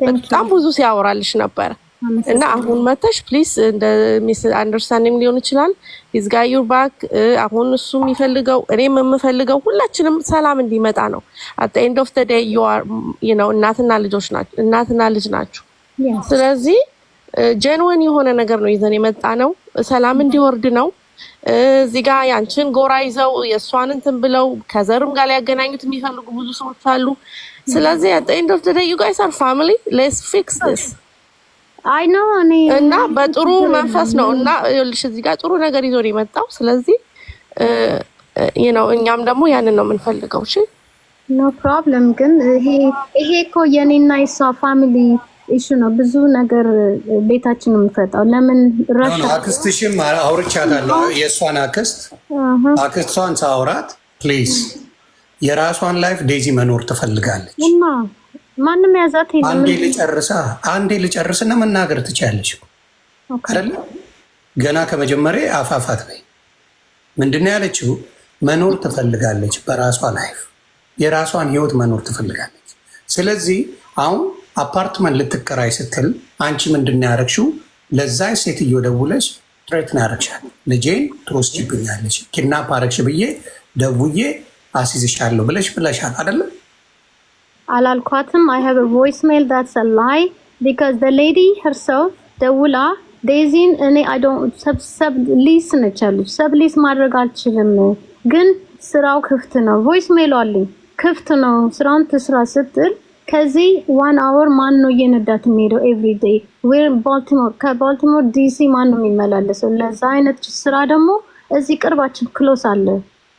በጣም ብዙ ሲያወራልሽ ነበር እና አሁን መተሽ ፕሊዝ እንደ ሚስ አንደርስታንዲንግ ሊሆን ይችላል is got your back አሁን እሱ የሚፈልገው እኔም የምፈልገው ሁላችንም ሰላም እንዲመጣ ነው at the end of the day you are you know እናትና ልጅ ናችሁ ስለዚህ ጀንዌን የሆነ ነገር ነው ይዘን የመጣ ነው ሰላም እንዲወርድ ነው እዚህ ጋር ያንቺን ጎራ ይዘው የሷን እንትን ብለው ከዘርም ጋር ያገናኙት የሚፈልጉ ብዙ ሰዎች አሉ ስለዚህ at the end of the day you guys are family let's fix this I know እና በጥሩ መንፈስ ነው እና ይኸውልሽ እዚህ ጋር ጥሩ ነገር ይዞ ነው የመጣው ስለዚህ you know እኛም ደግሞ ያንን ነው የምንፈልገው እሺ no problem ግን ይሄ እኮ የኔና የሷ ፋሚሊ ኢሹ ነው ብዙ ነገር ቤታችን የሚፈጣው ለምን ራሻ አክስትሽም አውርቻታለሁ የሷን አክስቷን ሳውራት ፕሊዝ የራሷን ላይፍ ዴዚ መኖር ትፈልጋለች ማንም ያዛት አንዴ ልጨርስና መናገር ትችያለሽ አይደል ገና ከመጀመሪያ አፋፋት ላይ ምንድነው ያለችው መኖር ትፈልጋለች በራሷ ላይፍ የራሷን ህይወት መኖር ትፈልጋለች ስለዚህ አሁን አፓርትመንት ልትከራይ ስትል አንቺ ምንድነው ያረክሽው ለዛ ሴትዮ ደውለሽ ትሬት ያረክሻል ልጄን ትወስጂብኛለሽ ኪድናፕ አረክሽ ብዬ ደውዬ አሲዝሻለሁ ብለሻል አይደል አላልኳትም I have a voicemail that's a lie because the lady herself ደውላ ዴዚን እኔ I don't sub lease ነቻለች sub lease ማድረግ አልችልም ግን ስራው ክፍት ነው voicemail አለኝ ክፍት ነው ስራውን ትስራ ስትል ከዚህ 1 hour ማን ነው እየነዳት የሚሄደው every day we're ከባልቲሞር DC ማን ነው የሚመላለሰው ለዛ አይነት ስራ ደግሞ እዚህ ቅርባችን ክሎስ አለ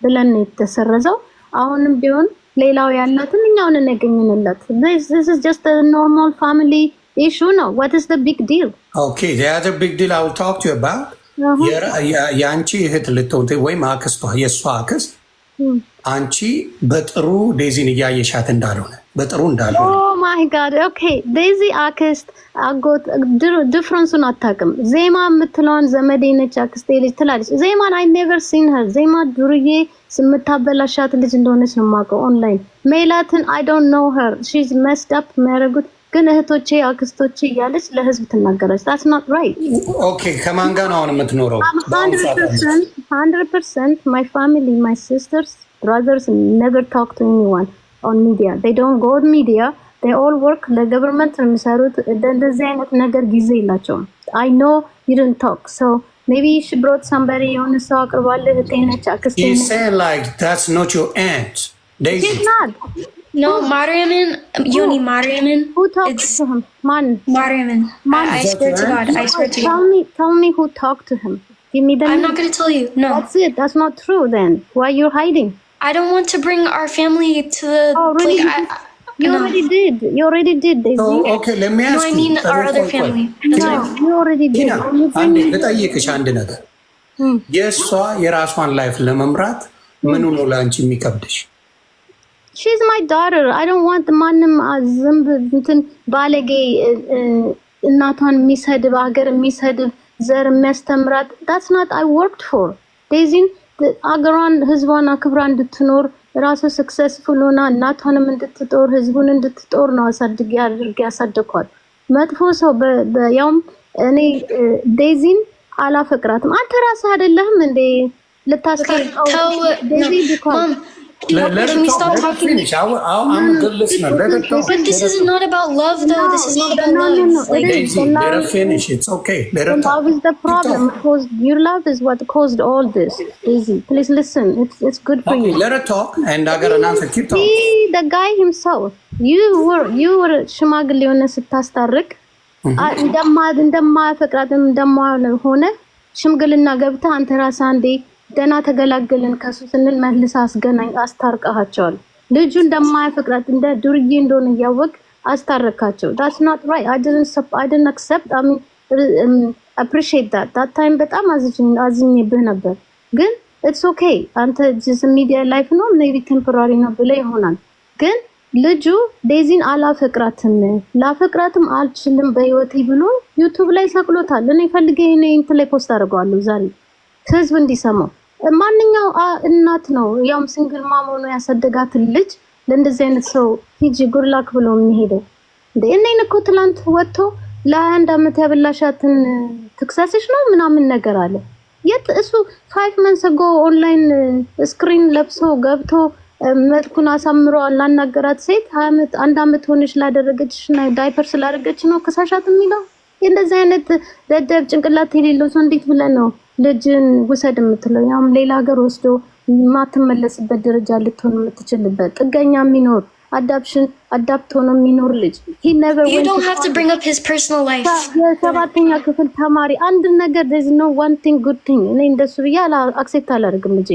ብለን የተሰረዘው አሁንም ቢሆን ሌላው ያላትን እኛውን ነገኝንለት this is just a normal family issue no what is the big deal okay the other big deal I will talk to you about ያንቺ እህት ልትወት ወይ ማክስቷ የሷ አክስት አንቺ በጥሩ ዴዚን ያያየሻት እንዳልሆነ በጥሩ እንዳልሆነ oh my god okay ዴዚ አክስት አጎት ዲፍረንሱን አታውቅም ዜማ የምትለውን ዘመዴ ነች አክስቴ ልጅ ትላለች ዜማን I never seen her ዜማ ዱርዬ ስምታበላሻት ልጅ እንደሆነች ነው የማውቀው ኦንላይን ሜላትን I don't know her she's messed up ማረጉት ግን እህቶቼ አክስቶቼ እያለች ለህዝብ ትናገራለች that's not right okay ከማን ጋር ነው የምትኖረው 100% my family my sisters brothers never talk to anyone on media they don't go on media they all work the government የሚሰሩት እንደዚህ አይነት ነገር ጊዜ የላቸውም I know you didn't talk so maybe she brought somebody on the soccer ball he's saying like that's not your aunt Daisy she's not no Mariaman Mariaman who talked to him man Mariaman I swear to God I swear to God tell me who talked to him give me the I'm not going to tell you no that's it that's not true then why you're hiding I don't want to bring our family to the really? You already did Daisy. So, okay let me ask no, I mean our other family no you already did አንዴ ልጠይቅሽ አንድ ነገር የሷ የራሷን ላይፍ ለመምራት ምኑ ነው ላንቺ የሚከብድሽ she's my daughter I don't want ማንም ዝምብ እንትን ባለጌ እናቷን የሚሰድብ ሀገር የሚሰድብ ዘር የሚያስተምራት that's not I worked for Daisy አገሯን ህዝቧን አክብራ እንድትኖር ራሱ ሰክሰስፉል ሆና እናቷንም እንድትጦር ህዝቡን እንድትጦር ነው አድርጌ ያሳደኳት መጥፎ ሰው በያውም እኔ ዴዚን አላፈቅራትም አንተ ራስህ አይደለህም እንዴ ልታስቀርቀው ዴዚ ቢኮዝ Can we stop talking? I'm a good listener. But this is not about love, though. This is not about love. Daisy, let her finish. It's okay. Let her talk. Love is the problem. Because your love is what caused all this. Daisy, please listen. It's good for you. Let her talk, and I got an answer. Keep talking. See, the guy himself. You were ሽማግሌውን ስታስታርቅ እንደማፈቅራትም እንደማሆነ ሽምግልና ገብታ አንተ ራስህ አንዴ ደና ተገላገልን ከሱ ስንል መልስ አስታርቀሃቸዋል ልጁ እንደማያፈቅራት እንደ ዱርዬ እንደሆነ ያወቅ አስታረካቸው that's not right I didn't accept I mean appreciate that time በጣም አዝኜብህ ነበር ግን it's okay አንተ just media life ነው maybe temporary ነው ብለ ይሆናል ግን ልጁ ዴዚን አላፈቅራትም ላፈቅራትም አልችልም በህይወቴ ብሎ ዩቲዩብ ላይ ሰቅሎታል እኔ ፈልጌ እኔ እንትን ላይ ፖስት አድርገዋለሁ ዛሬ ህዝብ እንዲሰማው ማንኛው እናት ነው ያም ሲንግል ማም ሆኖ ያሳደጋት ልጅ ለእንደዚህ አይነት ሰው ሂጂ ጉርላክ ብሎ የሚሄደው እኔን እኮ ትላንት ወጥቶ ለ21 ዓመት ያበላሻትን ትክሰስሽ ነው ምናምን ነገር አለ። የት እሱ 5 months ago ኦንላይን ስክሪን ለብሶ ገብቶ መልኩን አሳምሮ ላናገራት ሴት 1 ዓመት ሆነሽ ላደረገችሽና ዳይፐር ስላደረገች ነው ከሳሻት የሚለው? እንደዚህ አይነት ደደብ ጭንቅላት የሌለው ሰው እንዴት ብለህ ነው ልጅን ውሰድ የምትለው? ያም ሌላ ሀገር ወስዶ ማትመለስበት ደረጃ ልትሆን የምትችልበት ጥገኛ የሚኖር አዳፕት ሆኖ የሚኖር ልጅ You don't have to bring up his personal life. የሰባተኛ ክፍል ተማሪ አንድ ነገር there's no one thing good thing እኔ እንደሱ ብዬ አክሴፕት አላደርግም። ልጅ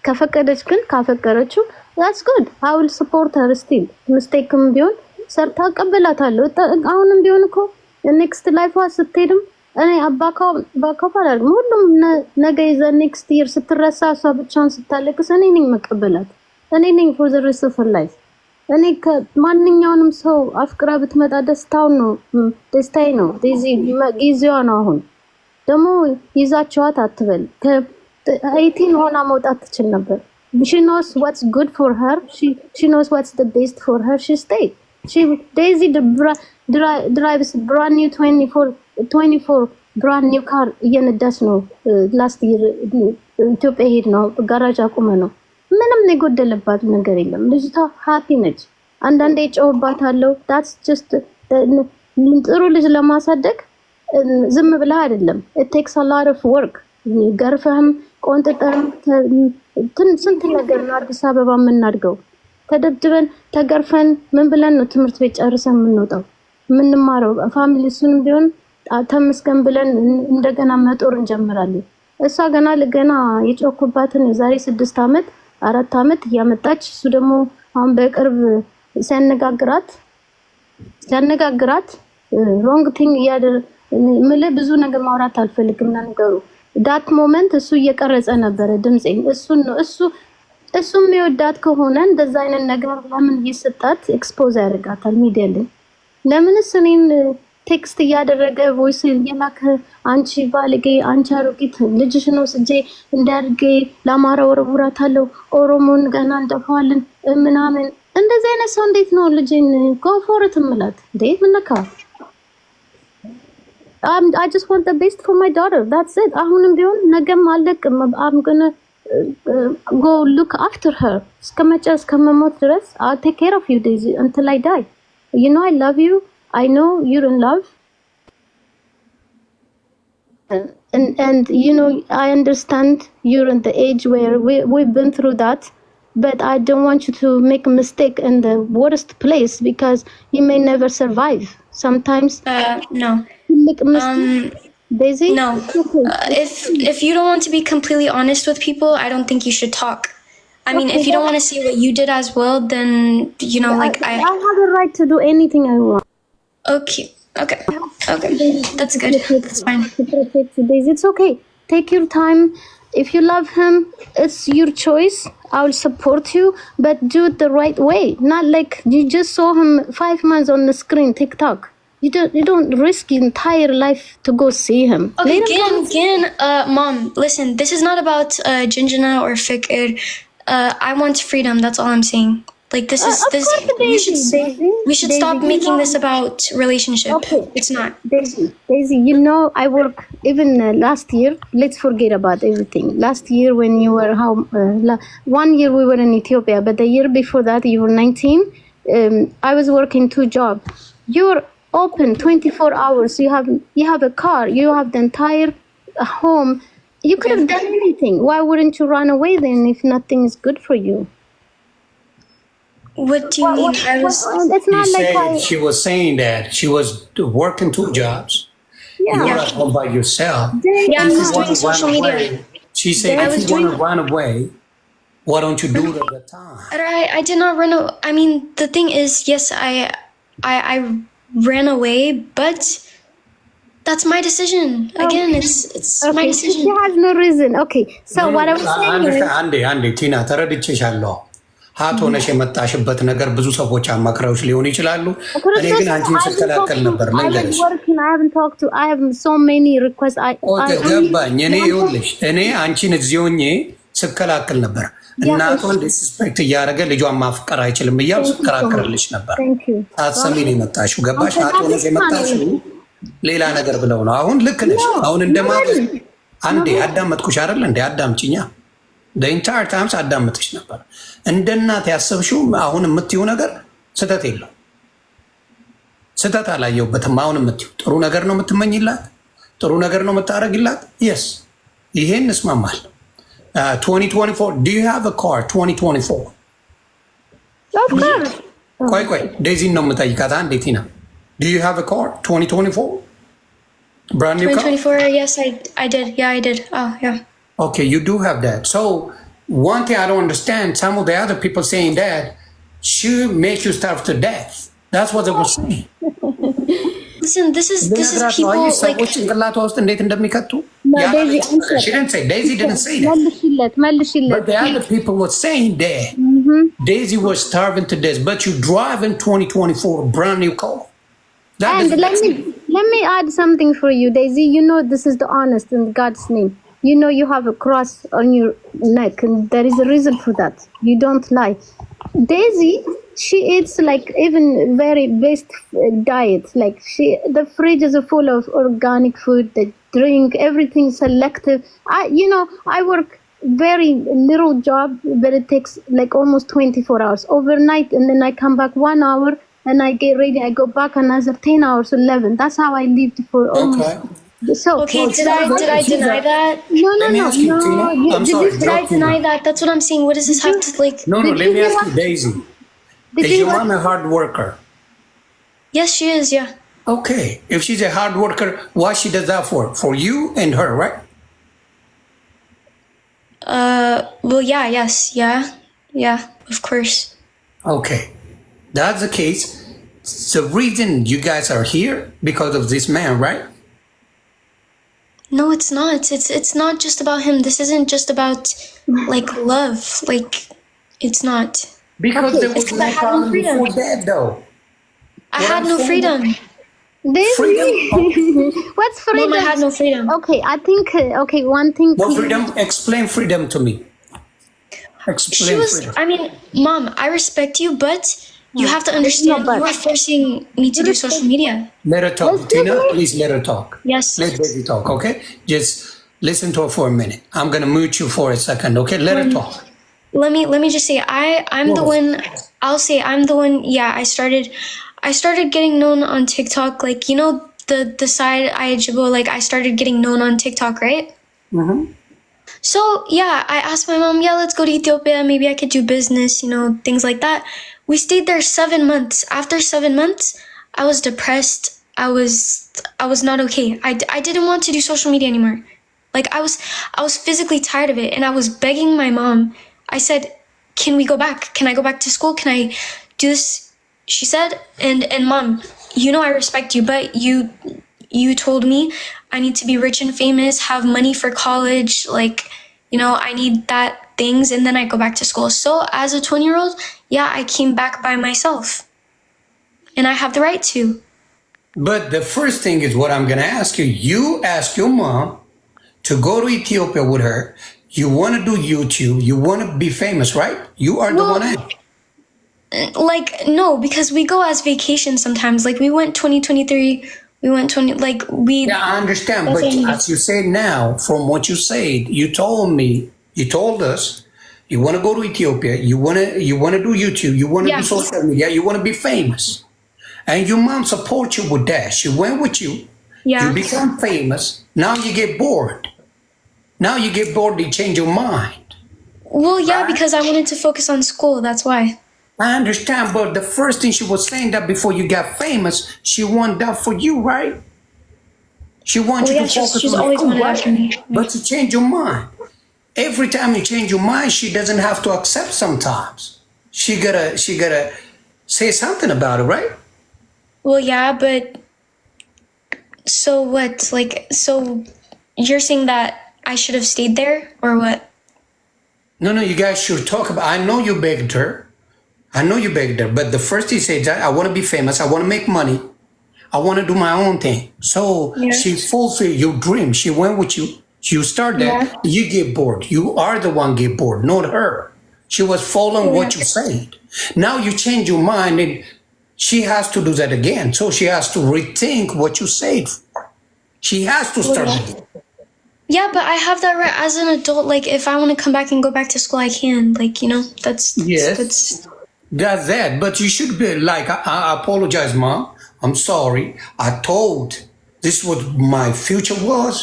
ከፈቀደች ግን ካፈቀረችው that's good. I will support her still. ሚስቴክም ቢሆን ሰርታ ቀበላታለሁ። አሁንም ቢሆን እኮ ኔክስት ላይፏ ስትሄድም እኔ ባካው አላደርግም። ሁሉም ነገ ይዘ ኔክስት ይር ስትረሳ እሷ ብቻዋን ስታለቅስ እኔ ነኝ መቀበላት። እኔ ነኝ for the rest of her life። እኔ ከማንኛውንም ሰው አፍቅራ ብትመጣ ደስታዬ ነው። ጊዜዋ ነው። አሁን ደግሞ ይዛቸዋት አትበል። ከ18 ሆና መውጣት ትችል ነበር። she knows what's good for her. She knows what's the best for her. She stayed. Daisy drives brand new 24 brand new car እየነዳች ነው። ላስት ይር ኢትዮጵያ ሄድ ነው ጋራጅ አቁመ ነው። ምንም የጎደለባት ነገር የለም። ልጅቷ ሃፒ ነች። አንዳንዴ ጨውባታለሁ። that's just ጥሩ ልጅ ለማሳደግ ዝም ብላ አይደለም። it takes a lot of work. ገርፈህም ቆንጥጠህም ስንት ነገር ነው አዲስ አበባ የምናድገው። ተደብድበን ተገርፈን ምን ብለን ነው ትምህርት ቤት ጨርሰን የምንወጣው የምንማረው? ፋሚሊ እሱንም ቢሆን ተመስገን ብለን እንደገና መጦር እንጀምራለን። እሷ ገና የጮኩባትን የዛሬ 6 ዓመት 4 ዓመት እያመጣች እሱ ደግሞ አሁን በቅርብ ሲያነጋግራት ሮንግ ቲንግ ምልህ ብዙ ነገር ማውራት አልፈልግም ነገሩ ዳት ሞመንት እሱ እየቀረጸ ነበረ ድምጼን። እሱ የሚወዳት ከሆነ እንደዛ አይነት ነገር ለምን ይስጣት ኤክስፖዝ ያደርጋታል ሚዲያ ላይ? ለምንስ እኔን ቴክስት እያደረገ ቮይስ እየላከ አንቺ ባልጌ አንቺ አሮጊት ልጅሽ ነው ስጄ እንዳርጌ ለአማራ ወረውራታለሁ ኦሮሞን ገና እንደፋለን ምናምን እንደዚህ አይነት ሰው እንዴት ነው ልጅን ኮንፎርት ምላት እንዴ? ምንካ I just want the best for my daughter. That's it. አሁንም ቢሆን ነገም አለቅም። I'm gonna go look after her. እስከመሞት ድረስ I'll take care of you Daisy until I die. You know I love you. I know you're in love. And you know I understand you're in the age where we've been through that. But I don't want you to make a mistake in the worst place because you may never survive. Sometimes no. Daisy? No. If you don't want to be completely honest with people, I don't think you should talk. I mean, if you don't want to say what you did as well, then you know, like I have a right to do anything I want. Okay. That's good. That's fine. Daisy, it's okay. Take your time. If you love him, it's your choice. I will support you, but do it the right way. Not like you just saw him 5 months on the screen, TikTok. You don't risk your entire life to go see him. Okay, again, Mom, listen, this is not about Jinjana or Fikr. I want freedom, that's all I'm saying. Like this we should stop making this about relationship. Okay. It's not. Daisy, you know I work even last year. Let's forget about everything. Last year when you were 1 year we were in Ethiopia, but the year before that you were 19. I was working 2 jobs. You're open 24 hours. You have a car. You have the entire home. You could have done anything. Why wouldn't you run away then if nothing is good for you? What do you mean? It's not she was saying that she was working 2 jobs. Yeah. You were at home by yourself. Yeah, I was doing social media. She said, if you want to run away, why don't you do it at the time? I did not run away. I mean, the thing is, yes, I ran away, but that's my decision. Again, it's my decision. She has no reason. Okay, so what I was saying is... አንዴ ቲና ተረድቼሻለሁ። ሀት ሆነሽ የመጣሽበት ነገር ብዙ ሰዎች አማክረውሽ ሊሆን ይችላሉ። እኔ ግን አንቺን ስከላከል ነበር መንገርሽ። I have so many requests. ገባኝ። እኔ ይኸውልሽ እኔ አንቺን እዚህ ሆኜ ስከላከል ነበር። እናቷን ዲስስፔክት እያደረገ ልጇን ማፍቀር አይችልም እያሉ ስከራከርልሽ ነበር። ሳትሰሚ ነው የመጣሽው። ገባሽ? አትሆነሽ የመጣሽው ሌላ ነገር ብለው ነው። አሁን ልክ ነሽ። አሁን እንደማለት አንዴ አዳመጥኩሽ አይደል እንዴ? አዳምጪኛ። ኢንታየር ታይምስ አዳመጥሽ ነበር። እንደ እናት ያሰብሽው አሁን የምትይው ነገር ስህተት የለው። ስህተት አላየሁበትም። አሁን የምትይው ጥሩ ነገር ነው የምትመኝላት፣ ጥሩ ነገር ነው የምታደርግላት። የስ ይሄን እስማማል። 2024 do you have a car 2024? ቆይ ዴዚን ነው የምጠይቃት። አንዴ ቲና do you have a car 2024? Brand new 2024 car? Yes, I did. Yeah, I did. Oh, yeah. Okay, you do have that. So one thing I don't understand, some of the other people saying that should make you starve to death. That's what they were saying. Listen, this is people like. No, Daisy, she didn't say. Daisy didn't say that. But the other people were saying that Daisy was starving to death, but you drive in 2024 a brand new car. And let me add something for you, Daisy. You know this is the honest in God's name. You know you have a cross on your neck, and there is a reason for that. You don't lie. Daisy, she eats like even very best diet. Like the fridge is full of organic food. The drink, everything selective. I work very little job, but it takes like almost 24 hours overnight, and then I come back 1 hour and I get ready. I go back another 10 hours, 11. That's how I lived for almost. So okay, did I deny that? No. I'm sorry. Did I deny that? That's what I'm saying. What does this have to like? No. Let me ask you, Daisy. Is your mom a hard worker? Yes, she is. Yeah. Okay. If she's a hard worker, why she does that for? For you and her, right? Well, yeah. Yes. Yeah. Of course. Okay. That's the case. The reason you guys are here because of this man, right? No, it's not. It's not just about him. This isn't just about like love. Like it's not. Because there was no problem before that, though. I had no freedom. Freedom? What's freedom? Mom, I had no freedom. Okay, I think one thing. No freedom. Explain freedom to me. Explain freedom. I mean, Mom, I respect you, but you have to understand you are forcing me to do social media. Let her talk. Tina, please let her talk. Yes. Let Daisy talk, okay? Just listen to her for a minute. I'm going to mute you for a second, okay? Let her talk. Let me just say I'm the one. I'll say I'm the one. Yeah, I started getting known on TikTok. Like the side Ayajibo. Like I started getting known on TikTok, right? Mm-hmm. So yeah, I asked my mom. Yeah, let's go to Ethiopia. Maybe I could do business. Things like that. We stayed there 7 months. After 7 months, I was depressed. I was not okay. I didn't want to do social media anymore. Like I was physically tired of it, and I was begging my mom. I said, "Can we go back? Can I go back to school? Can I do this?" She said, "And Mom, I respect you, but you told me I need to be rich and famous, have money for college, like, I need that things, and then I go back to school." So as a 20-year-old, yeah, I came back by myself, and I have the right to. But the first thing is what I'm going to ask you. You ask your mom to go to Ethiopia with her. You want to do YouTube. You want to be famous, right? You are the one. Like, no, because we go as vacation sometimes. Like, we went 2023. We went 20. Like, we. Yeah, I understand. But as you say now, from what you said, you told us, you want to go to Ethiopia. You want to do YouTube. You want to do social media. You want to be famous. And your mom supports you with that. She went with you. Yeah. You become famous. Now you get bored. You change your mind. Well, yeah, right? Because I wanted to focus on school. That's why. I understand, but the first thing she was saying that before you got famous, she wanted that for you, right? She wants you to focus she's on always school, wanted right? that for me. But you change your mind. Every time you change your mind, she doesn't have to accept sometimes. She gotta say something about it, right? Well, yeah, but so what? Like, so you're saying that I should have stayed there, or what? No, you guys should talk about. I know you begged her, but the first he said that I want to be famous, I want to make money, I want to do my own thing. So she fulfilled your dream. She went with you. You start that, you get bored. You are the one get bored, not her. She was following what you said. Now you change your mind and she has to do that again. So she has to rethink what you said. She has to start again. Yeah, but I have that right as an adult. Like, if I want to come back and go back to school, I can. Like, you know, that's that. But you should be like, I apologize, Mom. I'm sorry. I told this what my future was.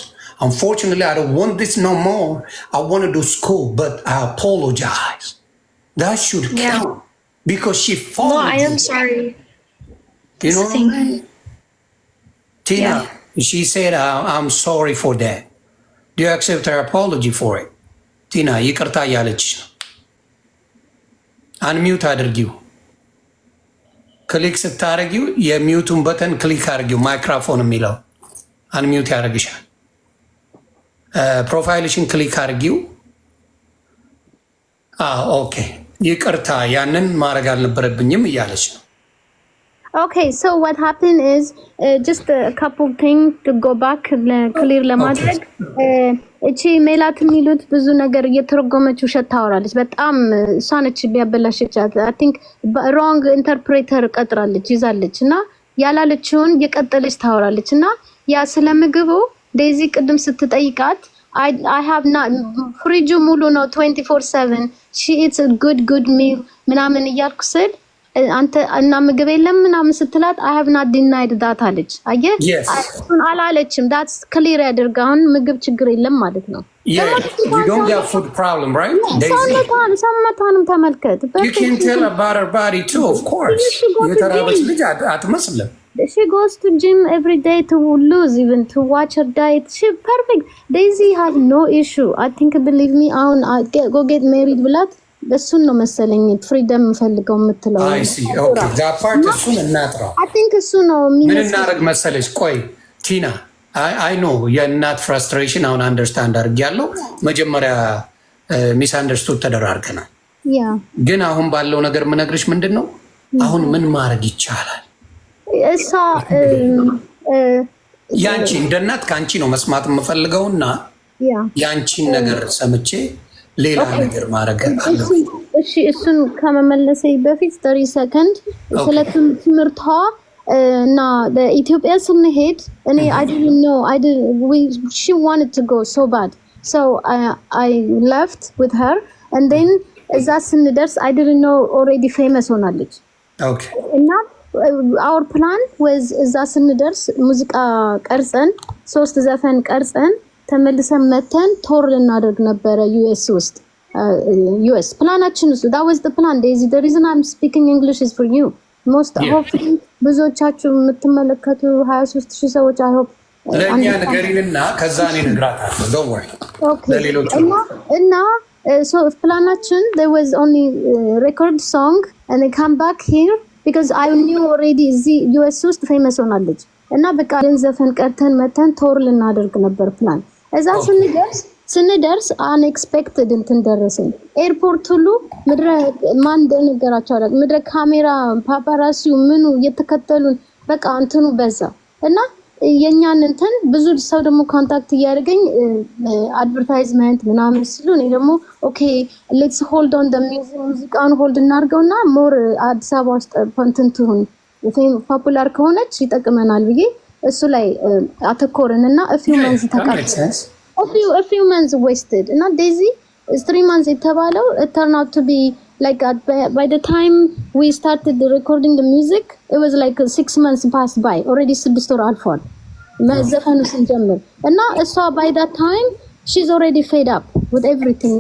Unfortunately, I don't want this no more. I want to do school, but I apologize. That should count because she followed. No, I am sorry. You know what I mean? Tina, she said, I'm sorry for that. Do you accept her apology for it? Tina, ይቅርታ እያለችሽ ነው። አንሚውት አድርጊው። ክሊክ ስታደርጊው የሚውቱን በተን ክሊክ አድርጊው። ማይክሮፎን የሚለው አንሚውት ያደርግሻል። ፕሮፋይልሽን ክሊክ አድርጊው። ኦኬ ይቅርታ ያንን ማድረግ አልነበረብኝም እያለች ነው። Okay, so what happened is just a couple things to go back clear ለማድረግ እቺ ሜላት የሚሉት ብዙ ነገር እየተረጎመች ውሸት ታወራለች። በጣም እሷነች ቢያበላሽቻት I think wrong interpreter ቀጥራለች ይዛለች እና ያላለችውን እየቀጠለች ታወራለች እና ያ ስለምግቡ ዴዚ ቅድም ስትጠይቃት I have not ፍሪጁ ሙሉ ነው 24/7 she eats a good meal ምናምን እያልኩ ስል አንተ እና ምግብ የለም ምናምን ስትላት I have not denied that አለች። አየህ እሱን አላለችም። that's clear ያደርጋውን ምግብ ችግር የለም ማለት ነው። you don't have food problem, right? ሰማታንም ተመልከት። You can tell about her body too, of course. የተራበች ልጅ አትመስልም። She goes to gym every day to lose, even to watch her diet. She perfect. Daisy has no issue. I think, believe me, go get married ብላት እሱን ነው መሰለኝ ፍሪደም ፈልገው የምትለው። አይ ሲ ኦኬ that part እሱን እናጥራው። I think እሱ ነው ምን እናደርግ መሰለሽ። ቆይ ቲና I know የእናት ፍራስትሬሽን አሁን አንደርስታንድ አድርጌያለሁ። መጀመሪያ ሚስ አንደርስቱድ ተደራርገናል። ግን አሁን ባለው ነገር ምነግርሽ ምንድነው አሁን ምን ማድረግ ይቻላል? እሷ ያንቺ እንደ እናት ካንቺ ነው መስማት የምፈልገውና ያንቺን ነገር ሰምቼ ሌላ ነገር ማድረግ አለው። እሺ እሱን ከመመለሴ በፊት 30 ሰከንድ ስለ ትምህርቷ እና በኢትዮጵያ ስንሄድ እኔ I didn't know she wanted to go so bad so I left with her and then እዛ ስንደርስ I didn't know already famous ሆናለች። okay እና our plan was እዛ ስንደርስ ሙዚቃ ቀርጸን 3 ዘፈን ቀርጸን ተመልሰን መተን ቶር ልናደርግ ነበረ ዩኤስ ውስጥ ዩኤስ ፕላናችን ውስጥ that was the plan. Daisy, the reason I'm speaking English is for you. most hopefully ብዙዎቻችሁ የምትመለከቱ 23000 ሰዎች I hope ለኛ ነገርና ከዛ እኔ እነግራታለሁ don't worry ለሌሎች እና so ፕላናችን there was only record song and I come back here because I knew already US ውስጥ famous ሆናለች እና በቃ ዘፈን ቀርተን መተን ቶር ልናደርግ ነበር ፕላን። እዛ ስንደርስ unexpected እንትን ደረሰኝ። ኤርፖርት ሁሉ ምድረ ማን እንደነገራቸው አላውቅ ምድረ ካሜራ ፓፓራሲው ምኑ እየተከተሉን በቃ እንትኑ በዛ እና የኛን እንትን ብዙ ሰው ደግሞ ኮንታክት እያደረገኝ አድቨርታይዝመንት ምናምን ሲሉ እኔ ደግሞ ኦኬ ሌትስ ሆልድ ኦን ዘ ሙዚቃውን ሆልድ እናድርገውና ሞር አዲስ አበባ ውስጥ እንትን ትሁን ፖፑላር ከሆነች ይጠቅመናል ብዬ እሱ ላይ አተኮርንና a few months wasted እና Daisy 3 months የተባለው it turned out to be like by the time we started recording the music it was like 6 months passed by already 6 ወር አልፏል መዘፈኑ ስንጀምር እና እሷ by that time she's already fed up with everything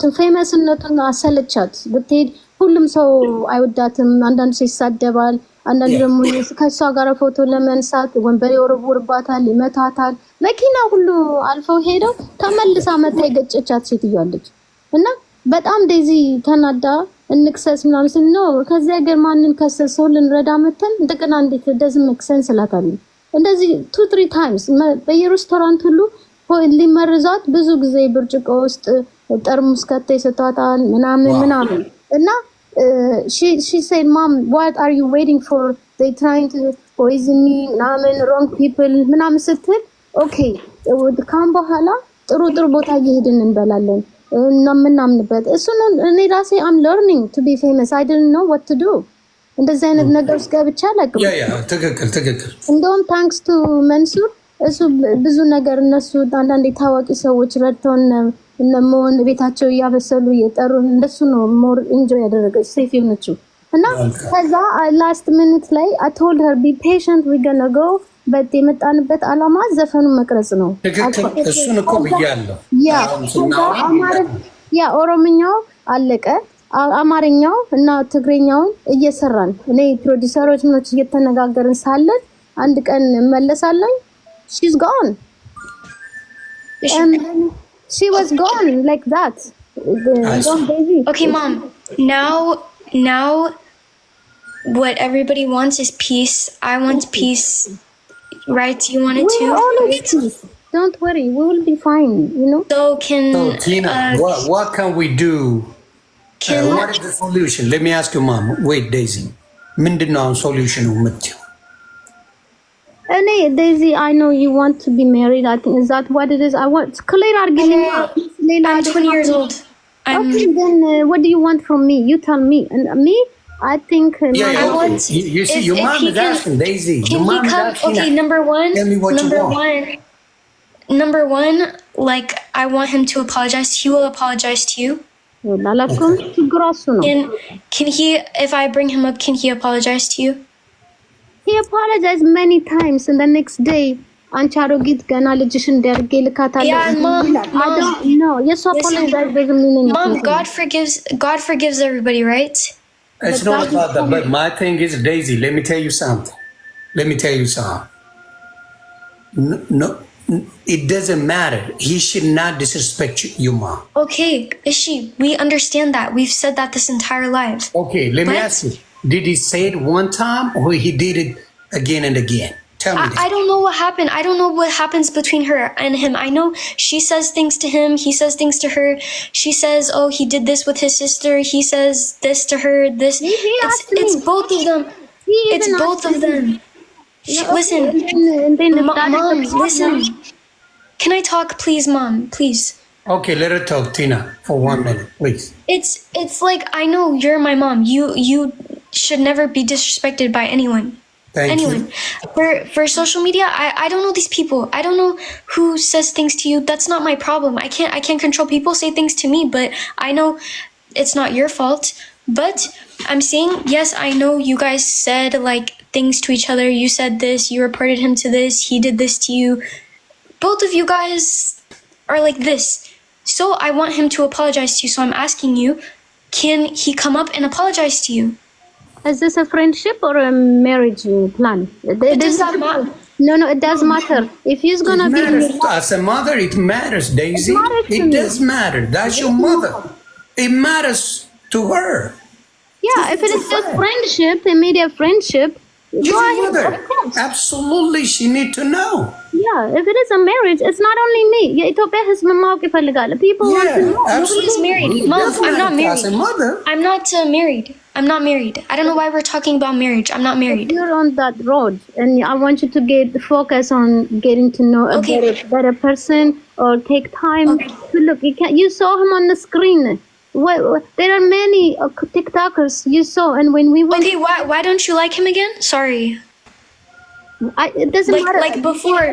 to famousነቱን አሰለቻት ብትሄድ ሁሉም ሰው አይወዳትም። አንዳንድ ሰው ይሳደባል፣ አንዳንድ ደግሞ ከሷ ጋር ፎቶ ለመንሳት ወንበር ይወረውርባታል፣ ይመታታል። መኪና ሁሉ አልፈው ሄደው ተመልሳ መታ የገጨቻት ሴትዮ አለች እና በጣም ዴዚ ተናዳ እንክሰስ ምናምን ስንነው ከዚያ ሀገር ማንን ከሰሰው ልንረዳ መተን እንደገና እንዴት doesn't make sense እላታለሁ። እንደዚህ 2-3 times በየሬስቶራንት ሁሉ ሊመርዛት ብዙ ጊዜ ብርጭቆ ውስጥ ጠርሙስ ከተይ ሰጣታል ምናምን እና she said mom what are you waiting for they trying to poison me ምናምን wrong people ምናምን ስትል ኦኬ ካም በኋላ ጥሩ ቦታ እየሄድን እንበላለን እና ምናምንበት እሱ ነው። እኔ ራሴ am learning to be famous. I didn't know what to do. እንደዚህ አይነት ነገር ውስጥ ገብቻ አላውቅም። ያ ትክክል። እንደውም ታንክስ ቱ መንሱር እሱ ብዙ ነገር እነሱ አንዳንድ ታዋቂ ሰዎች ረድተውን እነመሆን ቤታቸው እያበሰሉ እየጠሩ እንደሱ ነው ሞር ኢንጆይ ያደረገች ሴፍ የሆነችው እና ከዛ ላስት ሚኒት ላይ I told her be patient we gonna go but የመጣንበት አላማ ዘፈኑ መቅረጽ ነው። እሱን እኮ ብያለሁ። ያ ኦሮምኛው አለቀ፣ አማርኛው እና ትግሬኛውን እየሰራን እኔ ፕሮዲዩሰሮች ምኖች እየተነጋገርን ሳለን አንድ ቀን መለሳለኝ she's gone and she was gone like that. Okay mom, now what everybody wants is peace. I want peace, right? You want it too, right? Don't worry, we will be fine, you know. So Tina, what can we do? What is the solution? Let me ask you, mom. Wait, Daisy. ምንድነው solution የምትይው? Daisy, I know you want to be married. I think is that what it is? I want clear argument. I'm 20 years old. Okay, then what do you want from me? You tell me. And me, I think. I want. You see, your mom is asking, Daisy. Can he come? Okay, number one. Tell me what you want. Number one, like I want him to apologize. He will apologize to you. Can he? If I bring him up, can he apologize to you? He apologized many times, and the next day, Ancharogit gana lejishin derge likatalu. Yeah, mom. I don't know. Yes, apologize doesn't mean anything. Mom, God forgives everybody, right? It's not about that. But my thing is, Daisy. Let me tell you something. No, it doesn't matter. He should not disrespect you, mom. Okay, Ishi, we understand that. We've said that this entire life. Okay, let me ask you. Did he say it one time or he did it again and again? Tell me. I don't know what happened. I don't know what happens between her and him. I know she says things to him. He says things to her. She says, oh, he did this with his sister. He says this to her. This. It's both of them. It's both of them. Listen. Mom, listen. Can I talk, please, Mom? Please. Okay, let her talk, Tina, for 1 minute, please. It's like, I know you're my mom. You should never be disrespected by anyone. Thank you. For social media, I don't know these people. I don't know who says things to you. That's not my problem. I can't control people say things to me, but I know it's not your fault. But I'm saying, yes, I know you guys said like things to each other. You said this, you reported him to this, he did this to you. Both of you guys are like this. So I want him to apologize to you. So I'm asking you, can he come up and apologize to you? Is this a friendship or a marriage plan? Does that matter? No, it does matter. If he's gonna be as a mother, it matters, Daisy. It does matter. That's your mother. It matters to her. Yeah, if it is just friendship, immediate friendship, go ahead. Absolutely, she need to know. Yeah, if it is a marriage, it's not only me. Ethiopia has people want to know. Nobody's married. Mom, I'm not married. As a mother. I'm not married. I'm not married. I don't know why we're talking about marriage. I'm not married. You're on that road, and I want you to focus on getting to know a better person, or take time to look. You saw him on the screen. There are many TikTokers you saw, and when we went. Okay, why don't you like him again? Sorry. It doesn't matter. Like before,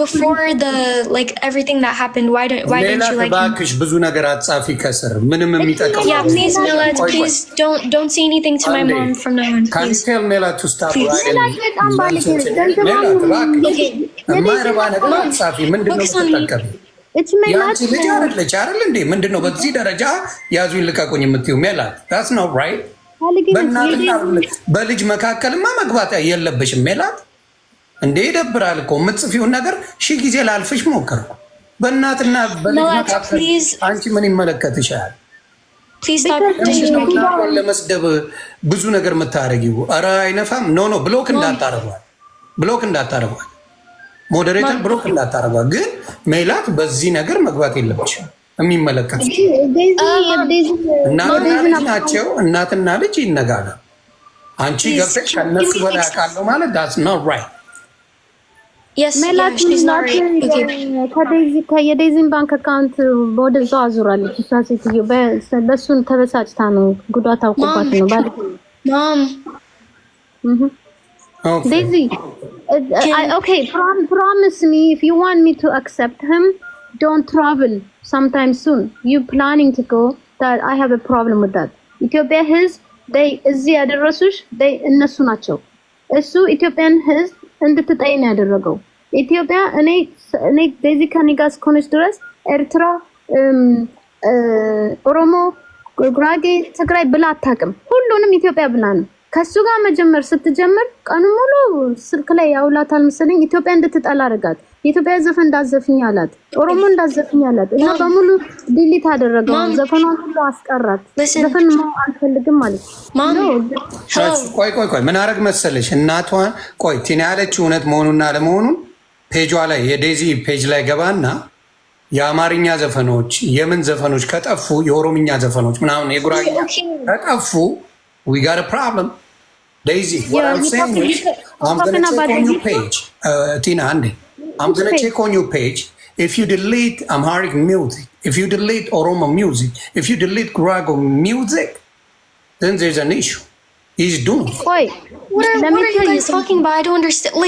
before the everything that happened. Why didn't you like him? Yeah, please, Melat, please don't say anything to my mom from now on. Can you tell Melat to stop writing? Focus on me. ያንቺ ልጅ አይደለች አይደል እንዴ? ምንድነው በዚህ ደረጃ ያዙኝ ልቀቁኝ የምትይው ሜላት? that's not right. በእናትና በልጅ መካከልማ መግባት የለብሽም ሜላት። እንዴ ይደብራል እኮ የምትጽፊውን ነገር ሺህ ጊዜ ላልፍሽ ሞከርኩ። በእናትና በልጅ መካከል አንቺ ምን ይመለከትሻል? ለመስደብ ብዙ ነገር የምታደርጊው ኧረ አይነፋም። ኖ ብሎክ እንዳታረጓል ሞዴሬተር ብሎክ እንዳታረጓል። ግን ሜላት በዚህ ነገር መግባት የለብሽም። የሚመለከት እናትና ልጅ ይነጋገር። አንቺ ገብተሽ ከነሱ በላይ አውቃለሁ ማለት that's not right. Yes, yeah, she's not right. Okay. የዴዚን ባንክ አካውንት ወደዛ አዙራለች እሷ ሴትዮ በእሱን ተበሳጭታ ነው ጉዳት አውቆባት ነው ባል Mom. Daisy, okay, promise me if you want me to accept him, don't travel sometime soon. You planning to go? That I have a problem with that. Ethiopia ህዝብ they እዚህ ያደረሱሽ they እነሱ ናቸው። እሱ ኢትዮጵያን ህዝብ እንድትጠይ ነው ያደረገው። ኢትዮጵያ እኔ ዴዚ ከኔ ጋር እስከሆነች ድረስ ኤርትራ፣ ኦሮሞ፣ ጉራጌ፣ ትግራይ ብላ አታውቅም። ሁሉንም ኢትዮጵያ ብላ ነው። ከሱ ጋር መጀመር ስትጀምር ቀኑ ሙሉ ስልክ ላይ ያውላታል መሰለኝ። ኢትዮጵያ እንድትጠላ አደረጋት። የኢትዮጵያ ዘፈን እንዳዘፍኝ አላት፣ ኦሮሞ እንዳዘፍኝ አላት እና በሙሉ ዲሊት አደረገው። ዘፈኗን ሁሉ አስቀራት። ዘፈን አልፈልግም ማለት ነው። ቆይ ምን አረግ መሰለሽ እናቷን ቆይ ቲና ያለችው እውነት መሆኑና አለመሆኑን ፔጇ ላይ የዴዚ ፔጅ ላይ ገባና የአማርኛ ዘፈኖች የምን ዘፈኖች ከጠፉ የኦሮምኛ ዘፈኖች ምናምን የጉራጌኛ ከጠፉ we got a problem. Daisy, what I'm saying is, I'm going to check on your page. Tina, Andy, I'm going to check on your page. If you delete Amharic music, if you delete Oromo music, if you delete Gurago music, then there's an issue. He's doomed. What are you guys talking about? I don't understand. Like,